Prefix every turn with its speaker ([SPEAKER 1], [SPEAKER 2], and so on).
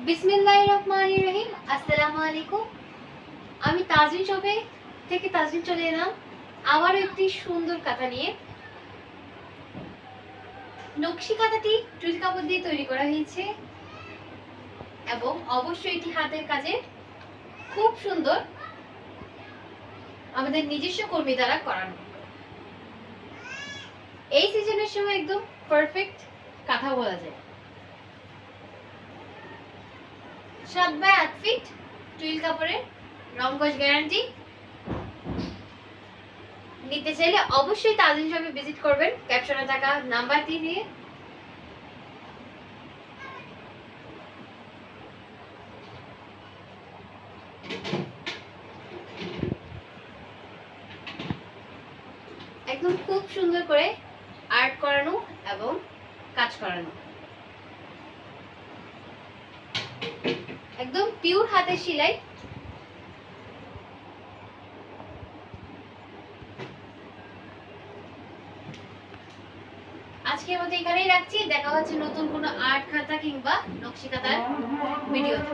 [SPEAKER 1] বিসমিল্লাহির রহমানির রহিম। আসসালামু আলাইকুম। আমি তাজিন শপে থেকে তাজিন চলে এলাম আবারও একটি সুন্দর কাঁথা নিয়ে। নকশি কাঁথাটি টুইল কাপড় দিয়ে তৈরি করা হয়েছে এবং অবশ্যই এটি হাতের কাজে খুব সুন্দর, আমাদের নিজস্ব কর্মী দ্বারা করানো। এই সিজনের সময় একদম পারফেক্ট কাঁথা বলা যায়। 7x8 ফিট টুইল কাপড়ের, রংকশ গ্যারান্টি। নিতে চাইলে অবশ্যই তাজিন শপে ভিজিট করবেন ক্যাপশনে থাকা নাম্বারটি দিয়ে। একদম খুব সুন্দর করে আর্ট করানো এবং কাজ করানো, একদম পিওর হাতের সেলাই। আজকের মতো এখানেই রাখছি, দেখা হচ্ছে নতুন কোনো আর্ট খাতা কিংবা নকশি খাতার ভিডিওতে।